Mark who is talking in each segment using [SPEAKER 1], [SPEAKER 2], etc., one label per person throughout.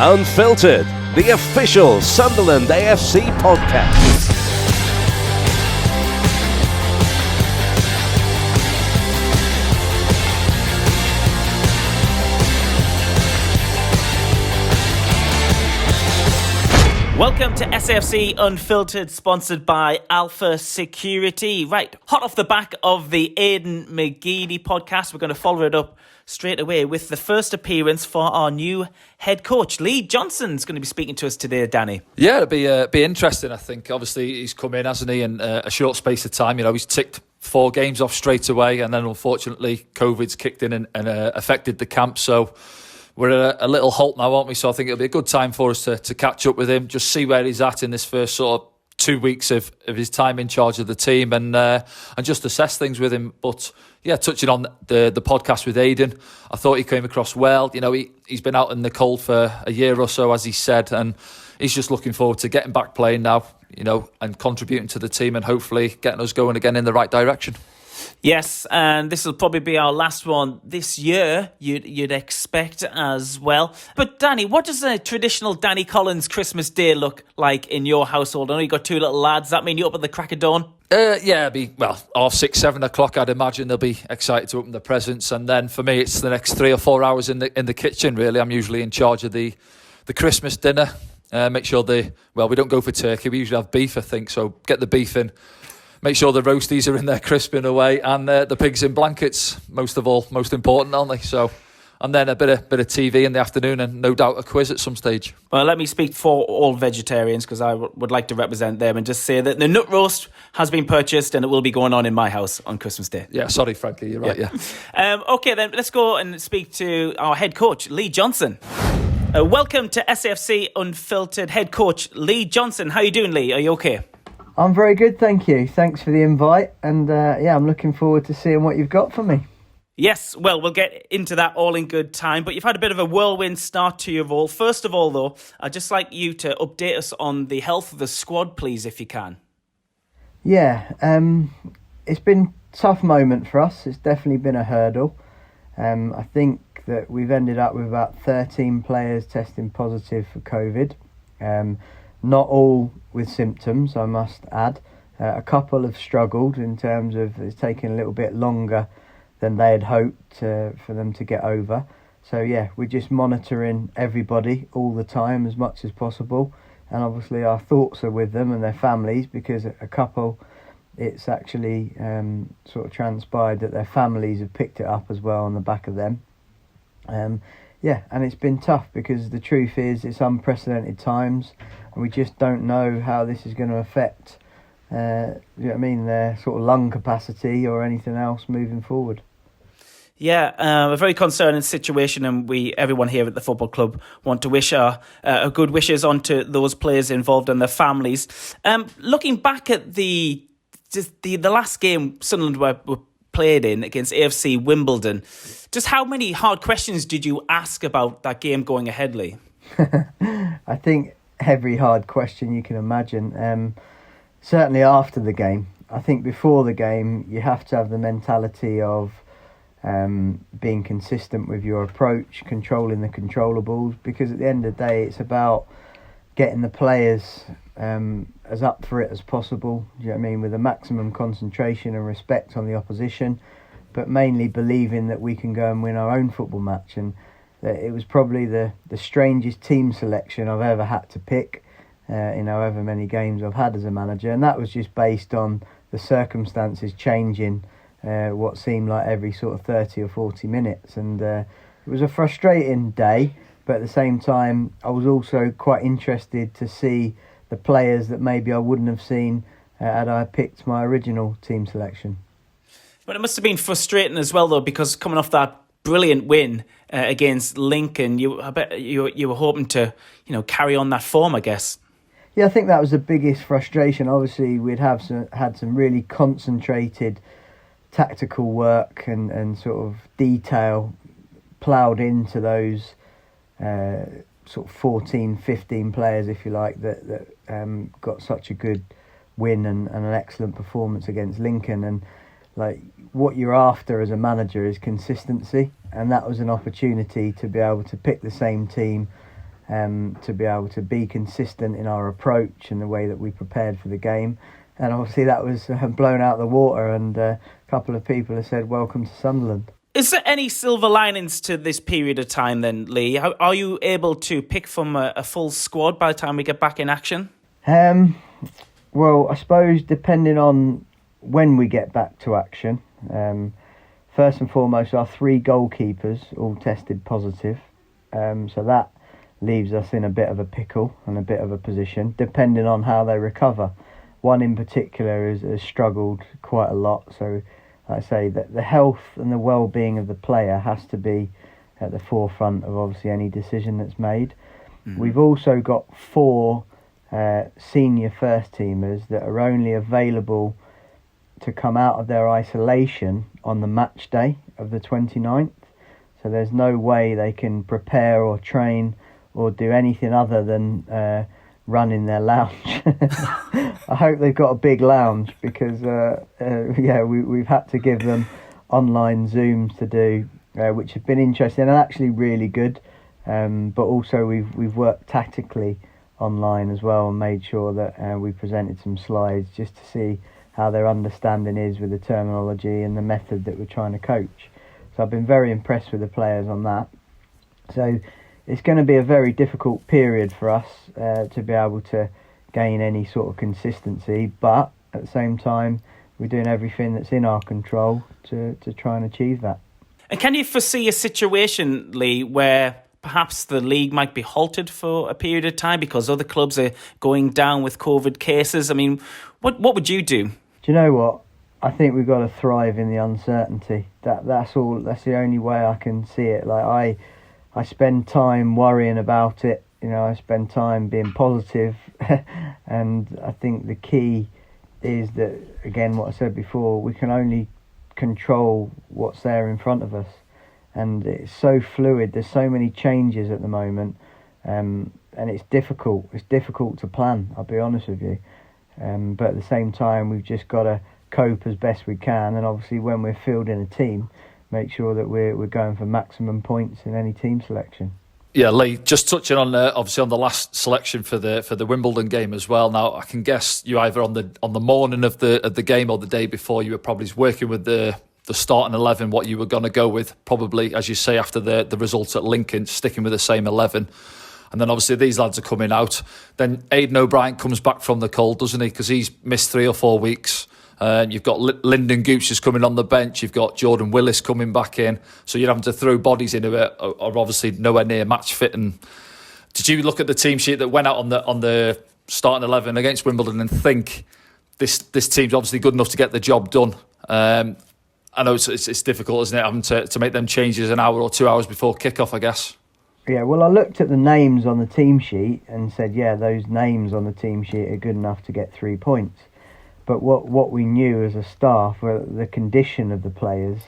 [SPEAKER 1] Unfiltered, the official Sunderland AFC podcast.
[SPEAKER 2] Welcome to SAFC Unfiltered, sponsored by Alpha Security. Right, hot off the back of the Aidan McGeady podcast, we're going to follow it up straight away with the first appearance for our new head coach. Lee Johnson's going to be speaking to us today, Danny.
[SPEAKER 3] Yeah, it'll be interesting, I think. Obviously, he's come in, hasn't he, in a short space of time. You know, he's ticked 4 games off straight away, and then unfortunately, COVID's kicked in and affected the camp. So we're at a little halt now, aren't we? So I think it'll be a good time for us to catch up with him, just see where he's at in this first sort of 2 weeks of his time in charge of the team, and just assess things with him. But yeah, touching on the podcast with Aidan, I thought he came across well. You know, he's been out in the cold for a year or so, as he said, and he's just looking forward to getting back playing now, you know, and contributing to the team and hopefully getting us going again in the right direction.
[SPEAKER 2] Yes, and this will probably be our last one this year, you'd expect as well. But Danny, what does a traditional Danny Collins Christmas Day look like in your household? I know you've got 2 little lads. Does that mean you're up at the crack of dawn?
[SPEAKER 3] Yeah, it'll be, 6-7 o'clock. I'd imagine they'll be excited to open the presents, and then for me, it's the next 3 or 4 hours in the kitchen. Really, I'm usually in charge of the Christmas dinner. Make sure we don't go for turkey. We usually have beef, I think. So get the beef in. Make sure the roasties are in there crisping away, and the pigs in blankets. Most important, aren't they? So. And then a bit of TV in the afternoon, and no doubt a quiz at some stage.
[SPEAKER 2] Well, let me speak for all vegetarians, because I would like to represent them and just say that the nut roast has been purchased and it will be going on in my house on Christmas Day.
[SPEAKER 3] Yeah, sorry, Frankie, you're right, yeah.
[SPEAKER 2] Okay, then let's go and speak to our head coach, Lee Johnson. Welcome to SAFC Unfiltered. Head coach Lee Johnson. How are you doing, Lee? Are you okay?
[SPEAKER 4] I'm very good, thank you. Thanks for the invite, and I'm looking forward to seeing what you've got for me.
[SPEAKER 2] Yes, well, we'll get into that all in good time, but you've had a bit of a whirlwind start to your role. First of all, though, I'd just like you to update us on the health of the squad, please, if you can.
[SPEAKER 4] Yeah, it's been a tough moment for us. It's definitely been a hurdle. I think that we've ended up with about 13 players testing positive for COVID. Not all with symptoms, I must add. A couple have struggled in terms of it's taken a little bit longer than they had hoped for them to get over. So yeah, we're just monitoring everybody all the time as much as possible, and obviously our thoughts are with them and their families, because a couple, it's actually sort of transpired that their families have picked it up as well on the back of them. And it's been tough, because the truth is it's unprecedented times, and we just don't know how this is going to affect their sort of lung capacity or anything else moving forward.
[SPEAKER 2] Yeah, a very concerning situation, and everyone here at the football club want to wish our good wishes onto those players involved and their families. Looking back at the last game Sunderland were played in against AFC Wimbledon, just how many hard questions did you ask about that game going ahead, Lee?
[SPEAKER 4] I think every hard question you can imagine. Certainly after the game. I think before the game, you have to have the mentality of being consistent with your approach, controlling the controllables, because at the end of the day it's about getting the players as up for it as possible, you know what I mean, with a maximum concentration and respect on the opposition, but mainly believing that we can go and win our own football match. And it was probably the strangest team selection I've ever had to pick in however many games I've had as a manager, and that was just based on the circumstances changing what seemed like every sort of 30 or 40 minutes. And it was a frustrating day, but at the same time I was also quite interested to see the players that maybe I wouldn't have seen had I picked my original team selection.
[SPEAKER 2] But it must have been frustrating as well, though, because coming off that brilliant win against Lincoln, I bet you were hoping to carry on that form, I guess.
[SPEAKER 4] Yeah, I think that was the biggest frustration. Obviously, we'd had some really concentrated tactical work and sort of detail ploughed into those sort of 14, 15 players, if you like, that got such a good win and an excellent performance against Lincoln. And like, what you're after as a manager is consistency, and that was an opportunity to be able to pick the same team to be able to be consistent in our approach and the way that we prepared for the game. And obviously that was blown out of the water, and a couple of people have said, welcome to Sunderland.
[SPEAKER 2] Is there any silver linings to this period of time then, Lee? Are you able to pick from a full squad by the time we get back in action?
[SPEAKER 4] Well, I suppose depending on when we get back to action, first and foremost, our 3 goalkeepers all tested positive. So that leaves us in a bit of a pickle and a bit of a position, depending on how they recover. One in particular has struggled quite a lot. So like I say, that the health and the well-being of the player has to be at the forefront of obviously any decision that's made. Mm-hmm. We've also got 4 senior first-teamers that are only available to come out of their isolation on the match day of the 29th. So there's no way they can prepare or train or do anything other than run in their lounge. I hope they've got a big lounge, because we've had to give them online Zooms to do, which have been interesting and actually really good. But also we've worked tactically online as well and made sure that we presented some slides just to see how their understanding is with the terminology and the method that we're trying to coach. So I've been very impressed with the players on that. So it's going to be a very difficult period for us to be able to gain any sort of consistency, but at the same time we're doing everything that's in our control to try and achieve that.
[SPEAKER 2] And can you foresee a situation, Lee, where perhaps the league might be halted for a period of time because other clubs are going down with COVID cases? I mean, what would you do?
[SPEAKER 4] Do you know what? I think we've got to thrive in the uncertainty. That's all. That's the only way I can see it. Like I spend time worrying about it. You know, I spend time being positive, and I think the key is that, again, what I said before, we can only control what's there in front of us, and it's so fluid. There's so many changes at the moment, and it's difficult. It's difficult to plan, I'll be honest with you. But at the same time, we've just got to cope as best we can, and obviously when we're fielding a team, make sure that we're going for maximum points in any team selection.
[SPEAKER 3] Yeah, Lee, just touching on obviously on the last selection for the Wimbledon game as well. Now I can guess you either on the morning of the game or the day before, you were probably working with the starting 11, what you were going to go with, probably, as you say, after the results at Lincoln, sticking with the same 11. And then obviously these lads are coming out. Then Aidan O'Brien comes back from the cold, doesn't he? Because he's missed 3 or 4 weeks. You've got Lyndon Gooch is coming on the bench. You've got Jordan Willis coming back in. So you're having to throw bodies into it, are obviously nowhere near match fit. And did you look at the team sheet that went out on the starting 11 against Wimbledon and think this team's obviously good enough to get the job done? I know it's difficult, isn't it, having to make them changes an hour or 2 hours before kickoff, I guess.
[SPEAKER 4] Yeah, well, I looked at the names on the team sheet and said, yeah, those names on the team sheet are good enough to get 3 points. But what we knew as a staff were the condition of the players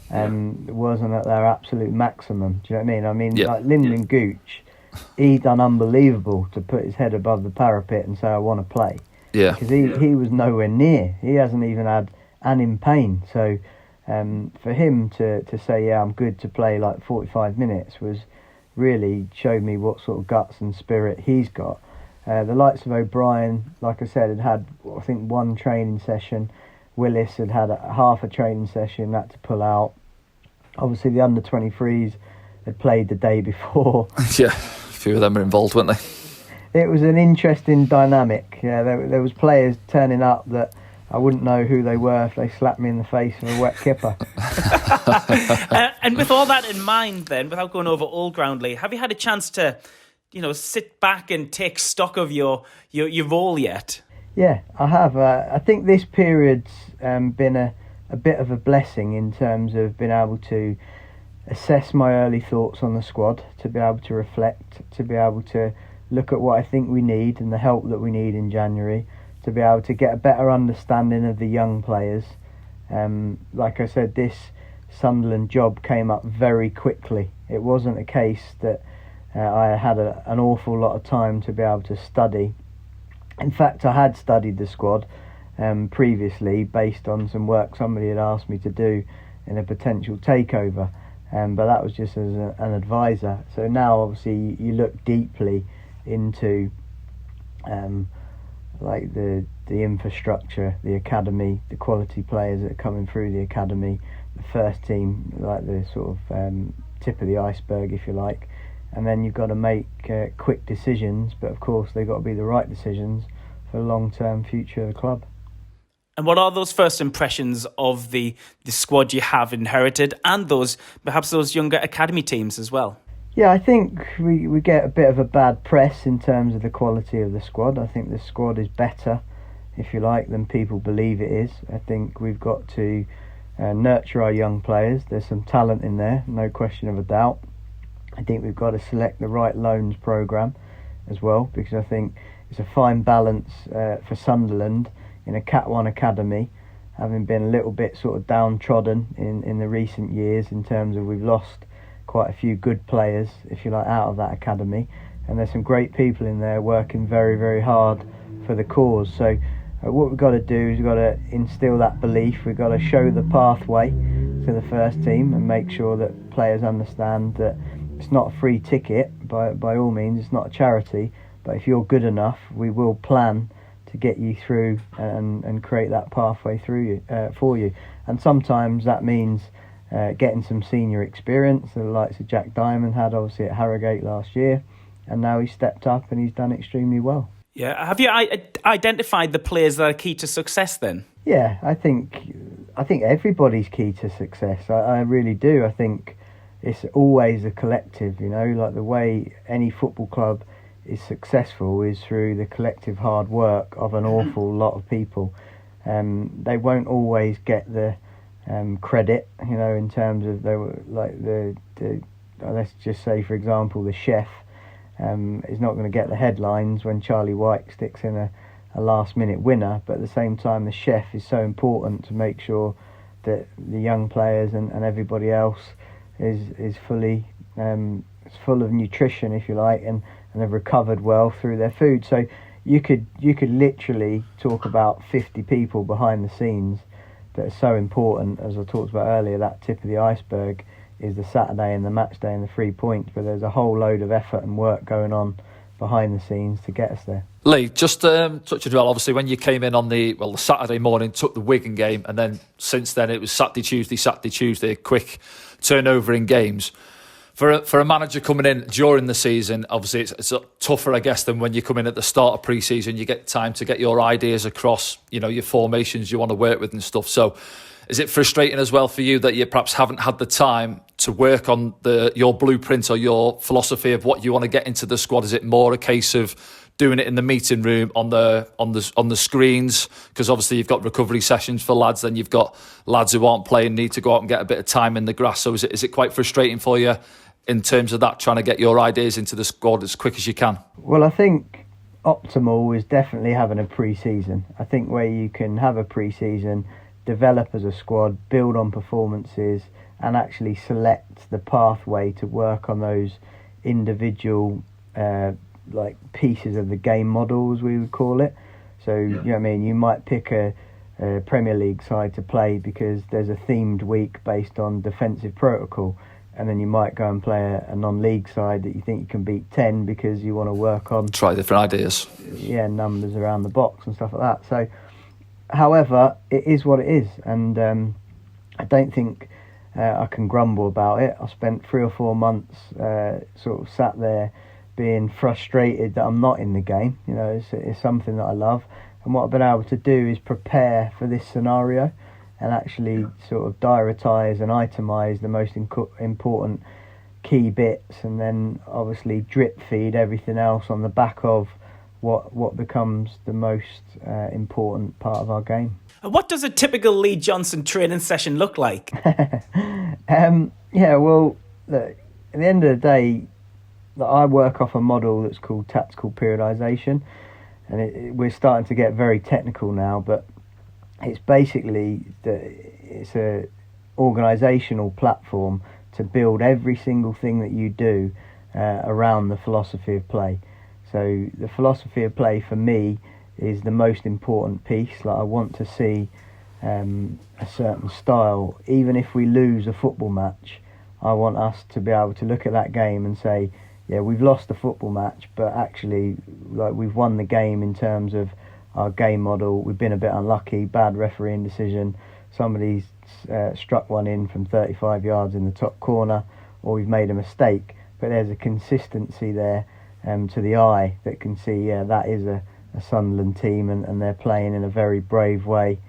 [SPEAKER 4] wasn't at their absolute maximum. Do you know what I mean? I mean, like Lyndon Gooch, he done unbelievable to put his head above the parapet and say, I want to play. Yeah. Because he was nowhere near. He hasn't even had an in pain. So for him to say, yeah, I'm good to play like 45 minutes was really showed me what sort of guts and spirit he's got. The likes of O'Brien, like I said, had I think 1 training session. Willis had half a training session, had to pull out. Obviously, the under-23s had played the day before. Yeah, a
[SPEAKER 3] few of them were involved, weren't they?
[SPEAKER 4] It was an interesting dynamic. Yeah, there was players turning up that I wouldn't know who they were if they slapped me in the face with a wet kipper.
[SPEAKER 2] And with all that in mind, then, without going over old ground, Lee, have you had a chance to, sit back and take stock of your role yet?
[SPEAKER 4] Yeah, I have. I think this period's been a bit of a blessing in terms of being able to assess my early thoughts on the squad, to be able to reflect, to be able to look at what I think we need and the help that we need in January, to be able to get a better understanding of the young players. Like I said, this Sunderland job came up very quickly. It wasn't a case that I had an awful lot of time to be able to study. In fact, I had studied the squad previously based on some work somebody had asked me to do in a potential takeover. but that was just as an advisor. So now obviously you look deeply into like the infrastructure, the academy, the quality players that are coming through the academy, the first team, like the sort of tip of the iceberg, if you like. And then you've got to make quick decisions, but of course they've got to be the right decisions for the long-term future of the club.
[SPEAKER 2] And what are those first impressions of the squad you have inherited, and perhaps those younger academy teams as well?
[SPEAKER 4] Yeah, I think we get a bit of a bad press in terms of the quality of the squad. I think the squad is better, if you like, than people believe it is. I think we've got to nurture our young players. There's some talent in there, no question of a doubt. I think we've got to select the right loans programme as well, because I think it's a fine balance for Sunderland in a Cat 1 academy, having been a little bit sort of downtrodden in the recent years in terms of we've lost quite a few good players, if you like, out of that academy, and there's some great people in there working very, very hard for the cause. So what we've got to do is we've got to instill that belief. We've got to show the pathway to the first team and make sure that players understand that it's not a free ticket by all means, it's not a charity, but if you're good enough, we will plan to get you through and create that pathway through you for you. And sometimes that means getting some senior experience. The likes of Jack Diamond had obviously at Harrogate last year, and now he's stepped up and he's done extremely well.
[SPEAKER 2] Yeah, have you identified the players that are key to success then?
[SPEAKER 4] Yeah, I think everybody's key to success. I really do. I think it's always a collective, you know, like the way any football club is successful is through the collective hard work of an awful lot of people. They won't always get the credit, you know, in terms of the let's just say, for example, the chef is not going to get the headlines when Charlie White sticks in a last minute winner, but at the same time the chef is so important to make sure that the young players and everybody else is fully full of nutrition, if you like, and have recovered well through their food. So you could literally talk about 50 people behind the scenes that are so important. As I talked about earlier, that tip of the iceberg is the Saturday and the match day and the 3 points, but there's a whole load of effort and work going on behind the scenes to get us there.
[SPEAKER 3] Lee, just touching well, obviously when you came in on the Saturday morning, took the Wigan game, and then since then it was Saturday, Tuesday, quick turnover in games. For a manager coming in during the season, obviously it's tougher, I guess, than when you come in at the start of pre-season. You get time to get your ideas across, you know, your formations you want to work with and stuff. So is it frustrating as well for you that you perhaps haven't had the time to work on your blueprint or your philosophy of what you want to get into the squad? Is it more a case of doing it in the meeting room on the screens? Because obviously you've got recovery sessions for lads, then you've got lads who aren't playing, need to go out and get a bit of time in the grass. So is it quite frustrating for you in terms of that, trying to get your ideas into the squad as quick as you can?
[SPEAKER 4] Well, I think optimal is definitely having a pre-season. I think where you can have a pre-season, develop as a squad, build on performances, and actually select the pathway to work on those individual like pieces of the game model, as we would call it. So you know what I mean, you might pick a Premier League side to play because there's a themed week based on defensive protocol, and then you might go and play a non-league side that you think you can beat 10 because you want to work on
[SPEAKER 3] try different ideas,
[SPEAKER 4] numbers around the box and stuff like that. So however, it is what it is, and I don't think I can grumble about it. I spent 3 or 4 months sort of sat there being frustrated that I'm not in the game. You know, it's something that I love, and what I've been able to do is prepare for this scenario and actually sort of diaritise and itemise the most important key bits, and then obviously drip feed everything else on the back of what becomes the most important part of our game.
[SPEAKER 2] What does a typical Lee Johnson training session look like?
[SPEAKER 4] Yeah, well, look, at the end of the day, I work off a model that's called tactical periodisation, and we're starting to get very technical now, but it's basically it's a organisational platform to build every single thing that you do around the philosophy of play. So the philosophy of play for me is the most important piece. Like, I want to see a certain style. Even if we lose a football match, I want us to be able to look at that game and say, yeah, we've lost the football match, but actually, like, we've won the game in terms of our game model. We've been a bit unlucky, bad refereeing decision. Somebody's struck one in from 35 yards in the top corner, or we've made a mistake. But there's a consistency there to the eye that can see, yeah, that is a Sunderland team, and they're playing in a very brave way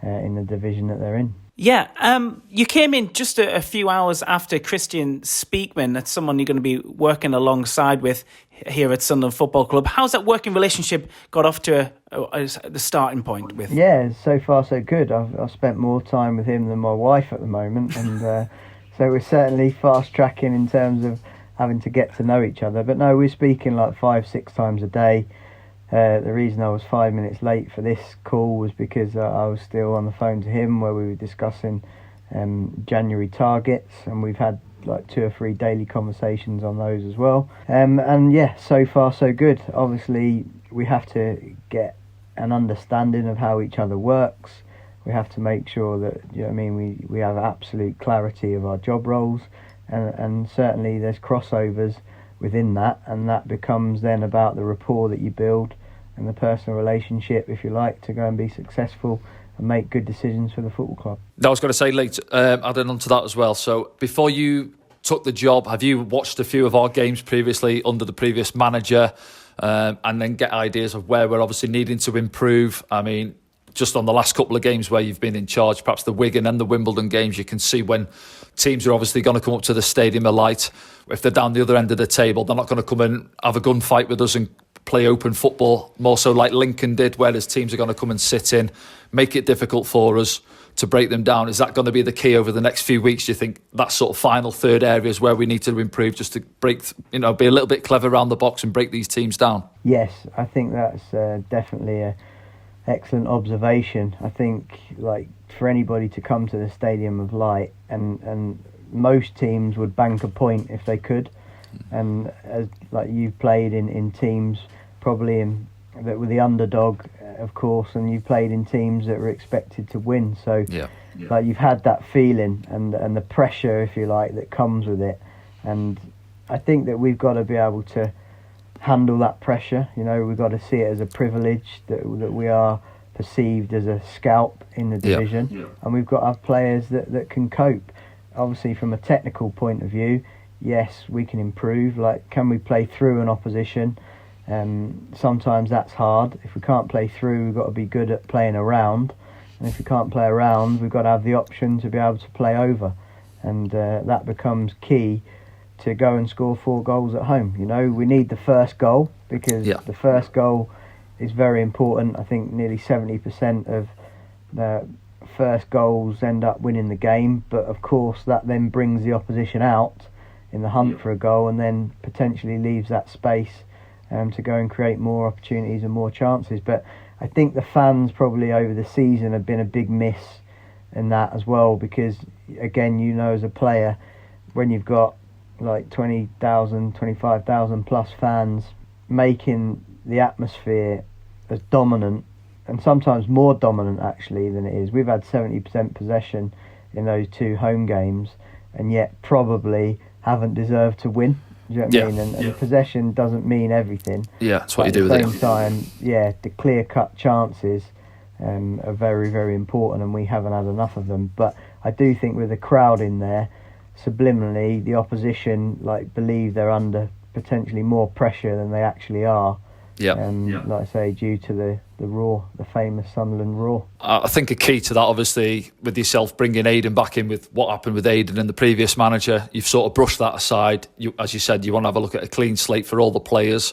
[SPEAKER 4] in the division that they're in.
[SPEAKER 2] Yeah, you came in just a few hours after Christian Speakman. That's someone you're going to be working alongside with here at Sunderland Football Club. How's that working relationship got off to the starting point with?
[SPEAKER 4] Yeah, so far so good. I've spent more time with him than my wife at the moment, and so we're certainly fast tracking in terms of having to get to know each other. But no, we're speaking like 5-6 times a day. The reason I was 5 minutes late for this call was because I was still on the phone to him where we were discussing January targets, and we've had like 2 or 3 daily conversations on those as well. And yeah, so far so good. Obviously, we have to get an understanding of how each other works. We have to make sure that, you know what I mean, we have absolute clarity of our job roles, and certainly there's crossovers within that, and that becomes then about the rapport that you build and the personal relationship, if you like, to go and be successful and make good decisions for the football club.
[SPEAKER 3] I was going to say, adding on to that as well. So before you took the job, have you watched a few of our games previously under the previous manager, and then get ideas of where we're obviously needing to improve? I mean, just on the last couple of games where you've been in charge, perhaps the Wigan and the Wimbledon games, you can see when teams are obviously going to come up to the Stadium of Light. If they're down the other end of the table, they're not going to come and have a gunfight with us and play open football, more so like Lincoln did, whereas teams are going to come and sit in, make it difficult for us to break them down. Is that going to be the key over the next few weeks? Do you think that sort of final third areas where we need to improve, just to break, be a little bit clever around the box and break these teams down?
[SPEAKER 4] Yes, I think that's definitely a excellent observation. I think, like, for anybody to come to the Stadium of Light, and most teams would bank a point if they could, and as like you've played in teams probably that were the underdog, of course, and you've played in teams that were expected to win, so like you've had that feeling and the pressure, if you like, that comes with it. And I think that we've got to be able to handle that pressure. We've got to see it as a privilege that we are perceived as a scalp in the division, and we've got to have players that can cope. Obviously, from a technical point of view, yes, we can improve. Like, can we play through an opposition? Sometimes that's hard. If we can't play through, we've got to be good at playing around, and if we can't play around, we've got to have the option to be able to play over, and that becomes key to go and score 4 goals at home. We need the first goal, because the first goal is very important. I think nearly 70% of the first goals end up winning the game, but of course that then brings the opposition out in the hunt for a goal, and then potentially leaves that space to go and create more opportunities and more chances. But I think the fans probably over the season have been a big miss in that as well, because again, as a player, when you've got like 20,000, 25,000 plus fans making the atmosphere as dominant, and sometimes more dominant actually than it is. We've had 70% possession in those 2 home games, and yet probably haven't deserved to win. Do you know what I mean? And possession doesn't mean everything. Yeah,
[SPEAKER 3] that's what you do with it.
[SPEAKER 4] At the same time, the clear-cut chances are very, very important, and we haven't had enough of them. But I do think with the crowd in there, subliminally, the opposition believe they're under potentially more pressure than they actually are. Like I say, due to the famous Sunderland roar.
[SPEAKER 3] I think a key to that, obviously, with yourself bringing Aidan back in, with what happened with Aidan and the previous manager, you've sort of brushed that aside. As you said, you want to have a look at a clean slate for all the players.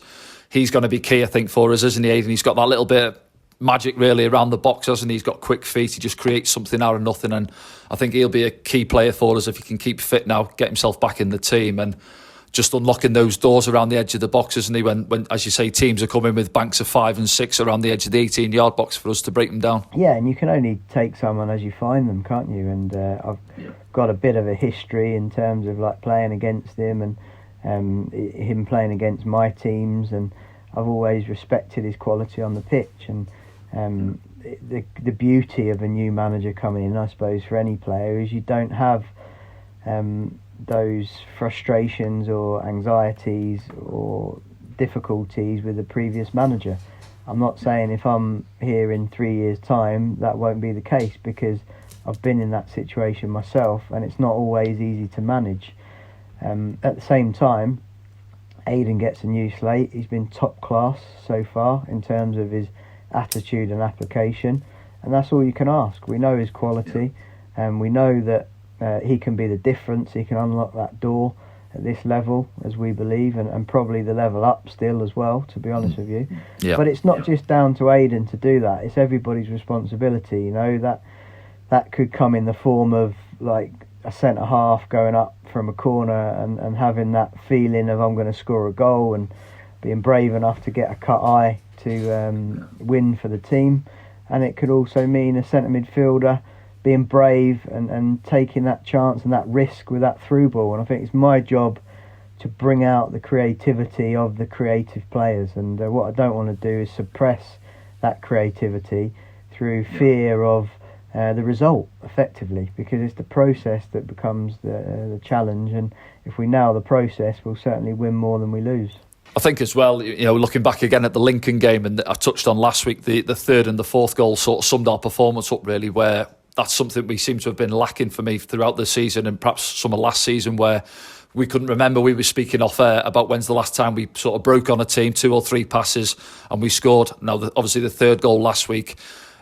[SPEAKER 3] He's going to be key, I think, for us, isn't he, Aidan? He's got that little bit of magic really around the box, hasn't he? He's got quick feet. He just creates something out of nothing, and I think he'll be a key player for us if he can keep fit now, get himself back in the team, and just unlocking those doors around the edge of the box, isn't he? When, as you say, teams are coming with banks of 5 and 6 around the edge of the 18-yard box for us to break them down.
[SPEAKER 4] Yeah, and you can only take someone as you find them, can't you? And I've got a bit of a history in terms of playing against him, and him playing against my teams, and I've always respected his quality on the pitch. And the beauty of a new manager coming in, I suppose, for any player, is you don't have those frustrations or anxieties or difficulties with the previous manager. I'm not saying if I'm here in 3 years' time that won't be the case, because I've been in that situation myself, and it's not always easy to manage. At the same time, Aidan gets a new slate. He's been top class so far in terms of his attitude and application, and that's all you can ask. We know his quality, and we know that he can be the difference. He can unlock that door at this level, as we believe, and probably the level up still as well, to be honest with you.
[SPEAKER 3] Yeah.
[SPEAKER 4] But it's not just down to Aidan to do that. It's everybody's responsibility. You know, that could come in the form of like a centre half going up from a corner and having that feeling of I'm going to score a goal, and being brave enough to get a cut eye to win for the team. And it could also mean a centre midfielder being brave and taking that chance and that risk with that through ball. And I think it's my job to bring out the creativity of the creative players. And what I don't want to do is suppress that creativity through fear of the result, effectively, because it's the process that becomes the challenge. And if we nail the process, we'll certainly win more than we lose.
[SPEAKER 3] I think as well, you know, looking back again at the Lincoln game, and I touched on last week, the third and the fourth goal sort of summed our performance up, really, where that's something we seem to have been lacking for me throughout the season, and perhaps some of last season, where we couldn't remember. We were speaking off air about when's the last time we sort of broke on a team, 2 or 3 passes, and we scored. Now, obviously, the third goal last week,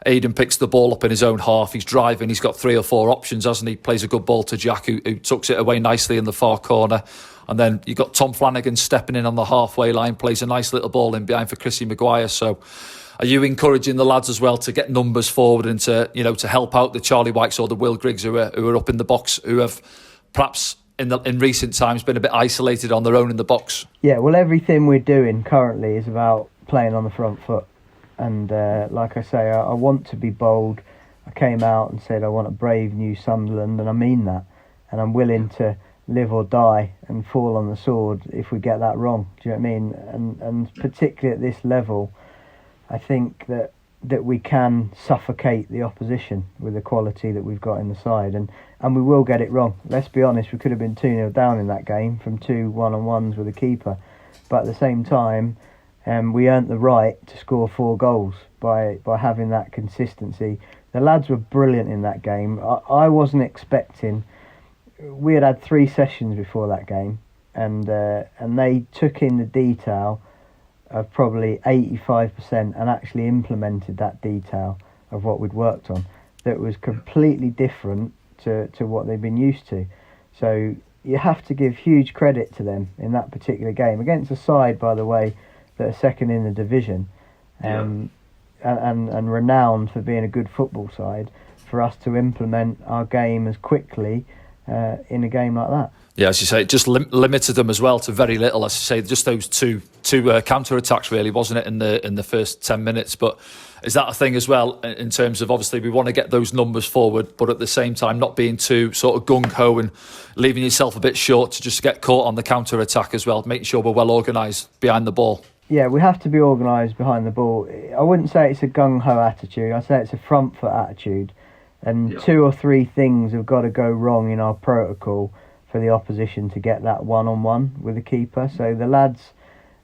[SPEAKER 3] Aidan picks the ball up in his own half. He's driving. He's got 3 or 4 options, hasn't he? Plays a good ball to Jack, who tucks it away nicely in the far corner. And then you've got Tom Flanagan stepping in on the halfway line, plays a nice little ball in behind for Chrissy Maguire. So are you encouraging the lads as well to get numbers forward and to, you know, to help out the Charlie Whites or the Will Griggs who are up in the box, who have perhaps in recent times been a bit isolated on their own in the box? Yeah,
[SPEAKER 4] well, everything we're doing currently is about playing on the front foot. And like I say, I want to be bold. I came out and said I want a brave new Sunderland, and I mean that. And I'm willing to live or die and fall on the sword if we get that wrong. Do you know what I mean? And particularly at this level, I think that we can suffocate the opposition with the quality that we've got in the side, and we will get it wrong. Let's be honest, we could have been 2-0 down in that game from 2 one-on-ones with the keeper, but at the same time, we earned the right to score 4 goals by having that consistency. The lads were brilliant in that game. I wasn't expecting. We had 3 sessions before that game, and they took in the detail of probably 85% and actually implemented that detail of what we'd worked on. That was completely different to what they've been used to. So you have to give huge credit to them in that particular game against a side, by the way, that are second in the division, and renowned for being a good football side. For us to implement our game as quickly in a game like that.
[SPEAKER 3] Yeah, as you say, it just limited them as well to very little. As you say, just those two counter attacks, really, wasn't it, in the first 10 minutes? But is that a thing as well in terms of, obviously we want to get those numbers forward, but at the same time not being too sort of gung ho and leaving yourself a bit short to just get caught on the counter attack as well, making sure we're well organised behind the ball.
[SPEAKER 4] Yeah, we have to be organised behind the ball. I wouldn't say it's a gung ho attitude. I'd say it's a front foot attitude. And 2 or 3 things have got to go wrong in our protocol for the opposition to get that one-on-one with the keeper. So the lads,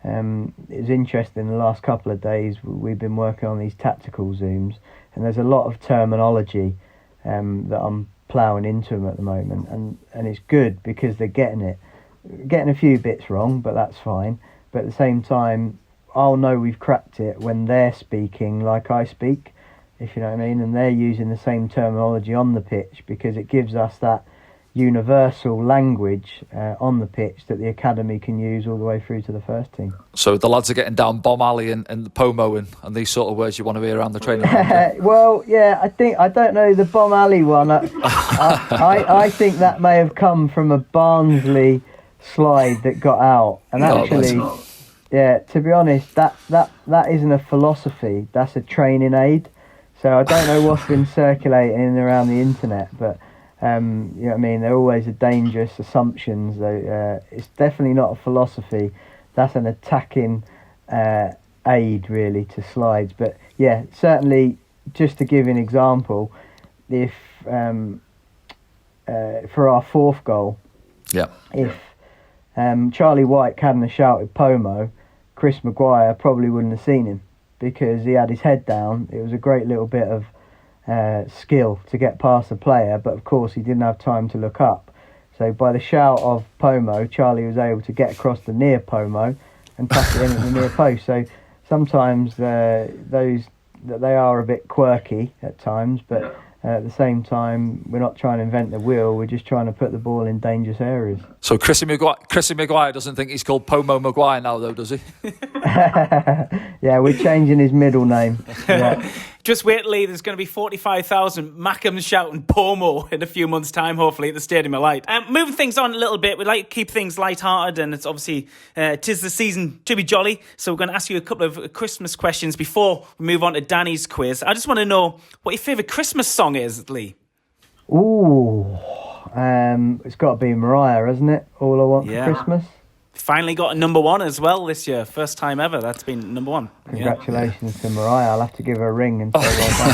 [SPEAKER 4] it's interesting, the last couple of days we've been working on these tactical Zooms, and there's a lot of terminology that I'm ploughing into them at the moment, and it's good because they're getting a few bits wrong, but that's fine. But at the same time, I'll know we've cracked it when they're speaking like I speak, if you know what I mean, and they're using the same terminology on the pitch, because it gives us that universal language on the pitch that the academy can use all the way through to the first team. So the lads are getting down bomb alley and the pomo and these sort of words you want to hear around the training ground. Well, yeah, I don't know the bomb alley one. I think that may have come from a Barnsley slide that got out, and actually, yeah, to be honest, that isn't a philosophy. That's a training aid. So I don't know what's been circulating in and around the internet, but you know what I mean, they're always a dangerous assumptions. It's definitely not a philosophy. That's an attacking aid, really, to slides. But yeah, certainly, just to give you an example, if for our 4th goal,
[SPEAKER 3] Yeah.
[SPEAKER 4] If Charlie White hadn't have shouted Pomo, Chris Maguire probably wouldn't have seen him because he had his head down. It was a great little bit of skill to get past the player, but of course he didn't have time to look up. So by the shout of Pomo, Charlie was able to get across the near Pomo and tuck it in at the near post. So sometimes they are a bit quirky at times, but at the same time, we're not trying to invent the wheel. We're just trying to put the ball in dangerous areas.
[SPEAKER 3] So Chrissy Maguire doesn't think he's called Pomo Maguire now, though, does he?
[SPEAKER 4] Yeah, we're changing his middle name. Yeah.
[SPEAKER 2] Just wait, Lee, there's going to be 45,000 Mackhams shouting Pomo in a few months' time, hopefully, at the Stadium of Light. Moving things on a little bit, we like to keep things light-hearted, and it's obviously, 'tis the season to be jolly, so we're going to ask you a couple of Christmas questions before we move on to Danny's quiz. I just want to know what your favourite Christmas song is, Lee.
[SPEAKER 4] Ooh, it's got to be Mariah, hasn't it? All I Want for Christmas.
[SPEAKER 2] Finally got a number one as well this year. First time ever that's been number one.
[SPEAKER 4] Congratulations to Mariah. I'll have to give her a ring and say well done.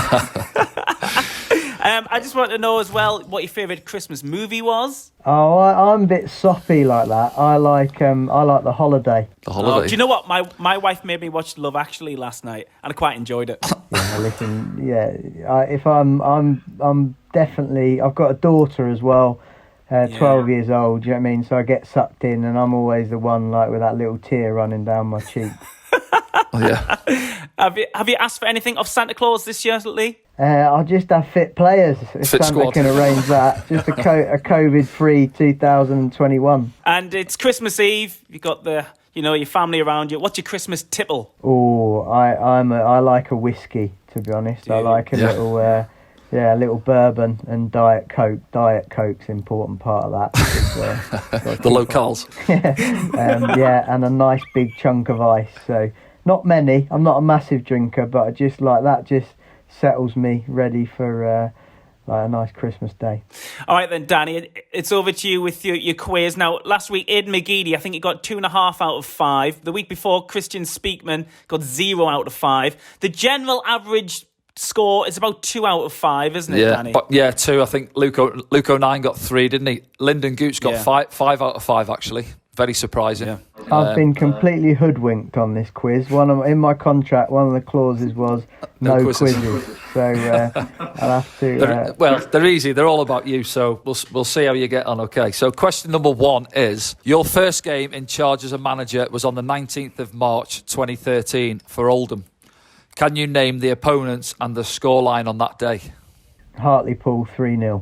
[SPEAKER 2] I just want to know as well what your favourite Christmas movie was.
[SPEAKER 4] Oh, I'm a bit soppy like that. I like The Holiday.
[SPEAKER 3] The Holiday.
[SPEAKER 2] Do you know what? My wife made me watch Love Actually last night, and I quite enjoyed it.
[SPEAKER 4] Yeah, listen. Yeah, if I'm definitely. I've got a daughter as well. 12 years old, do you know what I mean? So I get sucked in and I'm always the one like with that little tear running down my cheek.
[SPEAKER 3] Oh, yeah.
[SPEAKER 2] Have you asked for anything of Santa Claus this year, Lee?
[SPEAKER 4] I'll just have fit players if
[SPEAKER 3] Fit
[SPEAKER 4] Santa
[SPEAKER 3] squad.
[SPEAKER 4] can arrange that. Just a COVID-free 2021.
[SPEAKER 2] And it's Christmas Eve. You've got your family around you. What's your Christmas tipple?
[SPEAKER 4] Oh, I like a whiskey, to be honest. I like a little bourbon and Diet Coke. Diet Coke's an important part of that. Because,
[SPEAKER 3] The locals.
[SPEAKER 4] And a nice big chunk of ice. So not many. I'm not a massive drinker, but I just like that. Just settles me ready for like a nice Christmas day.
[SPEAKER 2] All right then, Danny, it's over to you with your quiz. Now, last week, Aidan McGeady, I think he got 2.5 out of 5. The week before, Christian Speakman got 0 out of 5. The general average score is about 2 out of 5, isn't it, Danny?
[SPEAKER 3] Yeah, 2. I think Luke O'Nine got 3, didn't he? Lyndon Gooch got 5 out of 5, actually. Very surprising. Yeah.
[SPEAKER 4] I've been completely hoodwinked on this quiz. In my contract, one of the clauses was no quizzes. So I'll have to.
[SPEAKER 3] Well, they're easy. They're all about you. So we'll see how you get on. Okay. So question number 1 is: your first game in charge as a manager was on the 19th of March 2013 for Oldham. Can you name the opponents and the scoreline on that day?
[SPEAKER 4] Hartlepool 3-0.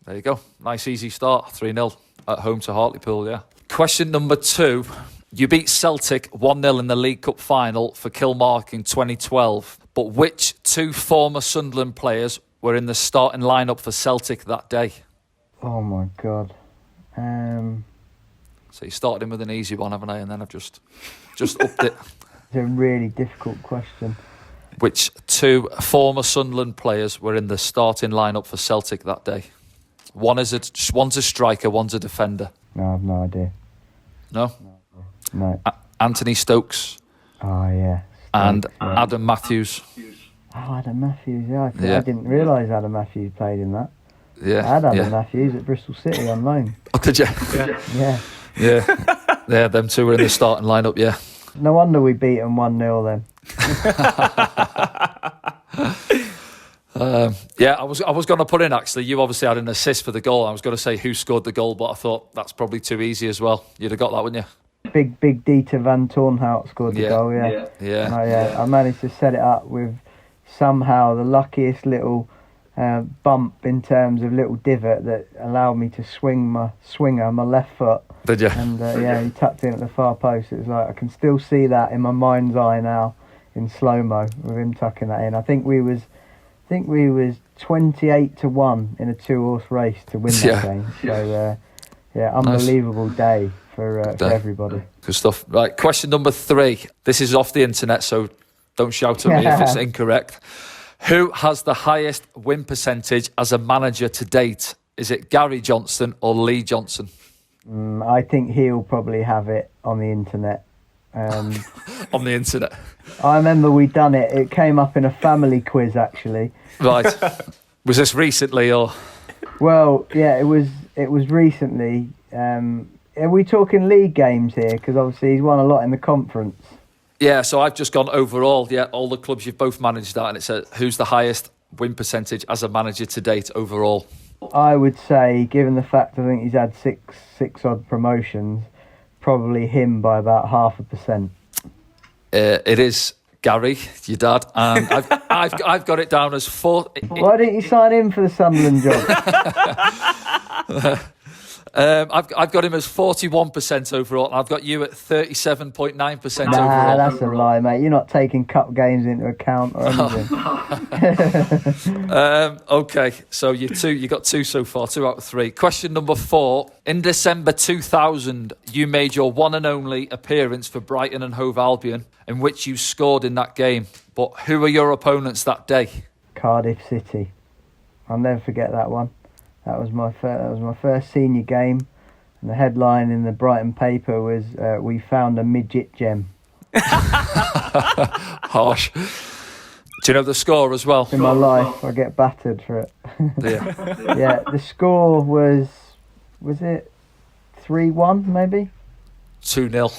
[SPEAKER 3] There you go. Nice easy start. 3-0 at home to Hartlepool, yeah. Question number 2. You beat Celtic 1-0 in the League Cup final for Kilmarnock in 2012. But which 2 former Sunderland players were in the starting lineup for Celtic that day?
[SPEAKER 4] Oh my God.
[SPEAKER 3] So you started him with an easy one, haven't I? And then I've just upped it.
[SPEAKER 4] It's a really difficult question.
[SPEAKER 3] Which 2 former Sunderland players were in the starting lineup for Celtic that day? One's a striker, one's a defender.
[SPEAKER 4] No, I have no idea.
[SPEAKER 3] No?
[SPEAKER 4] No.
[SPEAKER 3] Anthony Stokes.
[SPEAKER 4] Oh, yeah.
[SPEAKER 3] And Adam Matthews.
[SPEAKER 4] Oh, Adam Matthews, yeah. I didn't realise Adam Matthews played in that.
[SPEAKER 3] Yeah.
[SPEAKER 4] I had Adam Matthews at Bristol City on loan.
[SPEAKER 3] Oh, did you?
[SPEAKER 4] Yeah.
[SPEAKER 3] Yeah, them 2 were in the starting lineup, yeah.
[SPEAKER 4] No wonder we beat them 1-0 then.
[SPEAKER 3] I was going to put in, actually, you obviously had an assist for the goal. I was going to say who scored the goal, but I thought that's probably too easy as well. You'd have got that, wouldn't you?
[SPEAKER 4] Big Dieter Van Toornhout scored the goal, yeah.
[SPEAKER 3] Yeah.
[SPEAKER 4] I managed to set it up with somehow the luckiest little bump in terms of little divot that allowed me to swing my left foot.
[SPEAKER 3] Did you?
[SPEAKER 4] And he tucked in at the far post. It was like I can still see that in my mind's eye now in slow-mo with him tucking that in. I think we was 28-1 in a 2-horse race to win that game. So unbelievable day for everybody.
[SPEAKER 3] Good stuff. Right, question number 3. This is off the internet, so don't shout at me if it's incorrect. Who has the highest win percentage as a manager to date? Is it Gary Johnson or Lee Johnson?
[SPEAKER 4] I think he'll probably have it on the internet.
[SPEAKER 3] On the internet.
[SPEAKER 4] I remember we done it. It came up in a family quiz, actually.
[SPEAKER 3] Right. Was this recently or?
[SPEAKER 4] Well, yeah, it was it was recently. Are we talking league games here? Because obviously he's won a lot in the conference.
[SPEAKER 3] Yeah, so I've just gone overall. Yeah, all the clubs you've both managed at, and it said who's the highest win percentage as a manager to date overall.
[SPEAKER 4] I would say, given the fact I think he's had six odd promotions, probably him by about 0.5%.
[SPEAKER 3] It is Gary, your dad, and I've got it down as 4.
[SPEAKER 4] Why didn't you sign in for the Sunderland job?
[SPEAKER 3] I've got him as 41% overall, and I've got you at 37.9% overall.
[SPEAKER 4] Nah, that's a lie, mate. You're not taking cup games into account or anything.
[SPEAKER 3] Okay, so you got 2 so far, 2 out of 3. Question number 4. In December 2000, you made your one and only appearance for Brighton and Hove Albion, in which you scored in that game. But who were your opponents that day?
[SPEAKER 4] Cardiff City. I'll never forget that one. That was my first senior game, and the headline in the Brighton paper was "We found a midget gem."
[SPEAKER 3] Harsh. Do you know the score as well?
[SPEAKER 4] In my life, I get battered for it.
[SPEAKER 3] Yeah.
[SPEAKER 4] Yeah, the score was it 3-1 maybe?
[SPEAKER 3] 2-0.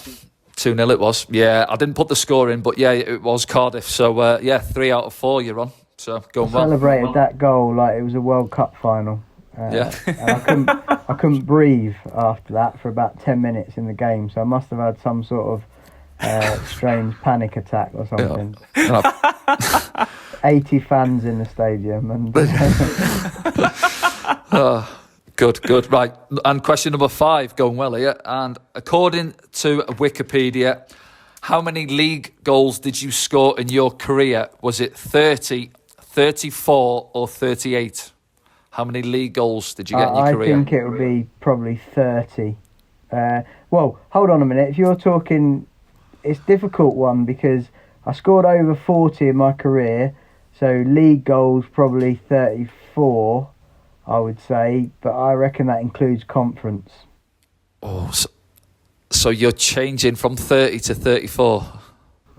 [SPEAKER 3] 2-0 it was. Yeah, I didn't put the score in, but yeah, it was Cardiff. So 3 out of 4 you're on. So going well.
[SPEAKER 4] Celebrated that goal like it was a World Cup final.
[SPEAKER 3] Yeah.
[SPEAKER 4] And I couldn't breathe after that for about 10 minutes in the game, so I must have had some sort of strange panic attack or something.
[SPEAKER 3] Yeah.
[SPEAKER 4] 80 fans in the stadium. And
[SPEAKER 3] Good. Right. And question number 5, going well here. And according to Wikipedia, how many league goals did you score in your career? Was it 30, 34 or 38? How many league goals did you get in your career?
[SPEAKER 4] I think it would be probably 30. Well, hold on a minute. If you're talking, it's a difficult one because I scored over 40 in my career. So league goals probably 34, I would say. But I reckon that includes conference.
[SPEAKER 3] Oh, so you're changing from 30 to 34?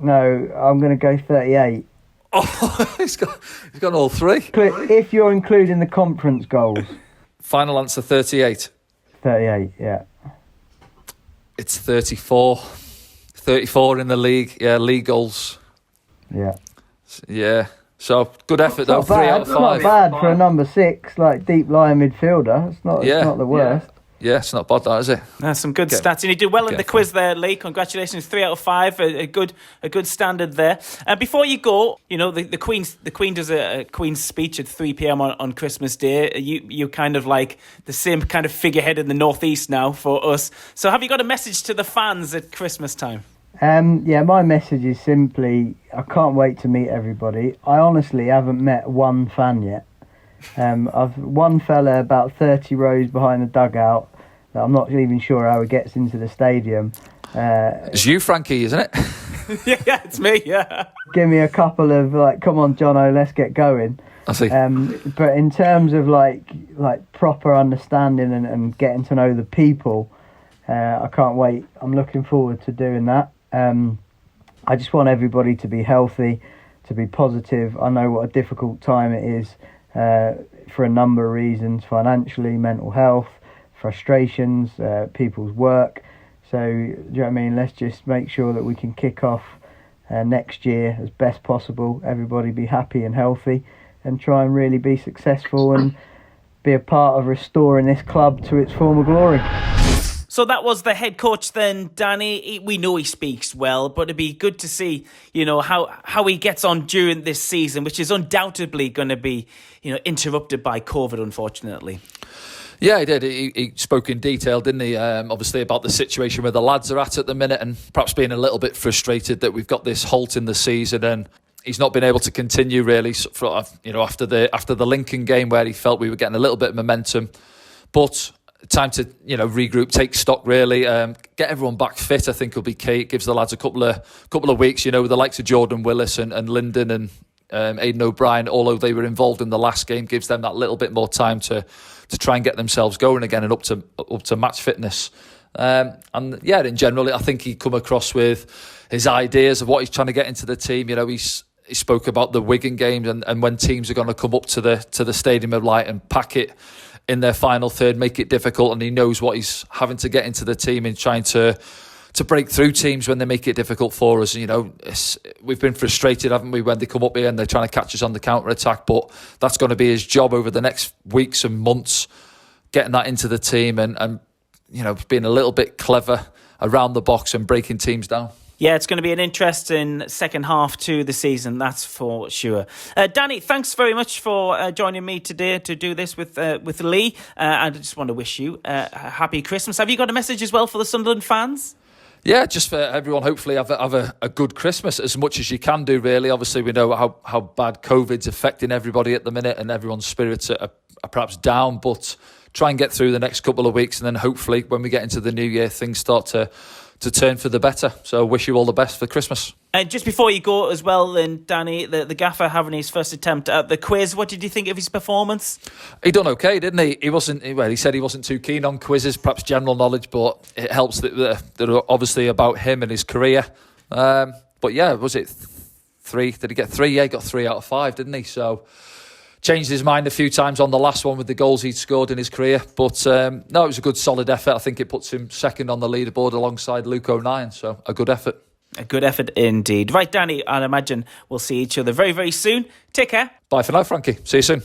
[SPEAKER 4] No, I'm going to go 38.
[SPEAKER 3] Oh, he's got all 3.
[SPEAKER 4] If you're including the conference goals.
[SPEAKER 3] Final answer, 38.
[SPEAKER 4] 38, yeah.
[SPEAKER 3] It's 34. 34 in the league. Yeah, league goals.
[SPEAKER 4] Yeah.
[SPEAKER 3] Yeah. So, good effort though. 3 out of 5.
[SPEAKER 4] It's not bad for a number 6, like deep lying midfielder. It's not the worst.
[SPEAKER 3] Yeah, it's not bad, that, is it?
[SPEAKER 2] That's some good stats, and you did well in the quiz there, Lee. Congratulations, 3 out of 5, a good standard there. Before you go, you know the Queen does a Queen's speech at 3 p.m. on Christmas Day. You kind of like the same kind of figurehead in the northeast now for us. So have you got a message to the fans at Christmas time?
[SPEAKER 4] Yeah, my message is simply, I can't wait to meet everybody. I honestly haven't met one fan yet. I've one fella about 30 rows behind the dugout that I'm not even sure how he gets into the stadium.
[SPEAKER 3] It's you, Frankie, isn't it?
[SPEAKER 2] Yeah, it's me, yeah.
[SPEAKER 4] Give me a couple of like, come on, Jono, let's get going.
[SPEAKER 3] I see.
[SPEAKER 4] But in terms of like proper understanding and getting to know the people, I can't wait. I'm looking forward to doing that. I just want everybody to be healthy, to be positive. I know what a difficult time it is. For a number of reasons, financially, mental health, frustrations, people's work. So, do you know what I mean? Let's just make sure that we can kick off next year as best possible. Everybody be happy and healthy and try and really be successful and be a part of restoring this club to its former glory.
[SPEAKER 2] So that was the head coach then, Danny. We know he speaks well, but it'd be good to see, you know, how he gets on during this season, which is undoubtedly going to be, you know, interrupted by COVID, unfortunately.
[SPEAKER 3] Yeah, he did. He spoke in detail, didn't he? Obviously about the situation where the lads are at the minute, and perhaps being a little bit frustrated that we've got this halt in the season, and he's not been able to continue really. For, you know, after the Lincoln game where he felt we were getting a little bit of momentum, but time to, you know, regroup, take stock really, get everyone back fit. I think will be key. It gives the lads a couple of weeks. You know, with the likes of Jordan Willis and Lyndon and Aidan O'Brien, although they were involved in the last game, gives them that little bit more time to try and get themselves going again and up to match fitness. And yeah, in general, I think he come across with his ideas of what he's trying to get into the team. You know, he spoke about the Wigan games and when teams are going to come up to the Stadium of Light and pack it in their final third make it difficult, and he knows what he's having to get into the team in trying to break through teams when they make it difficult for us. You know, we've been frustrated, haven't we, when they come up here and they're trying to catch us on the counter-attack, but that's going to be his job over the next weeks and months, getting that into the team and you know, being a little bit clever around the box and breaking teams down.
[SPEAKER 2] Yeah, it's going to be an interesting second half to the season, that's for sure. Danny, thanks very much for joining me today to do this with Lee. I just want to wish you a happy Christmas. Have you got a message as well for the Sunderland fans?
[SPEAKER 3] Yeah, just for everyone, hopefully have a good Christmas as much as you can do, really. Obviously, we know how bad COVID's affecting everybody at the minute and everyone's spirits are perhaps down, but try and get through the next couple of weeks, and then hopefully when we get into the new year, things start to turn for the better. So wish you all the best for Christmas.
[SPEAKER 2] And just before you go as well, then, Danny, the gaffer having his first attempt at the quiz, what did you think of his performance?
[SPEAKER 3] He done okay, didn't he? He said he wasn't too keen on quizzes, perhaps general knowledge, but it helps that they're obviously about him and his career. But yeah, was it 3? Did he get 3? Yeah, he got 3 out of 5, didn't he? So changed his mind a few times on the last one with the goals he'd scored in his career. But no, it was a good, solid effort. I think it puts him second on the leaderboard alongside Luke O'Nien. So a good effort.
[SPEAKER 2] A good effort indeed. Right, Danny, I imagine we'll see each other very, very soon. Take care.
[SPEAKER 3] Bye for now, Frankie. See you soon.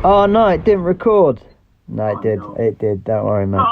[SPEAKER 4] Oh, no, it didn't record. No, it did. It did. Don't worry, man.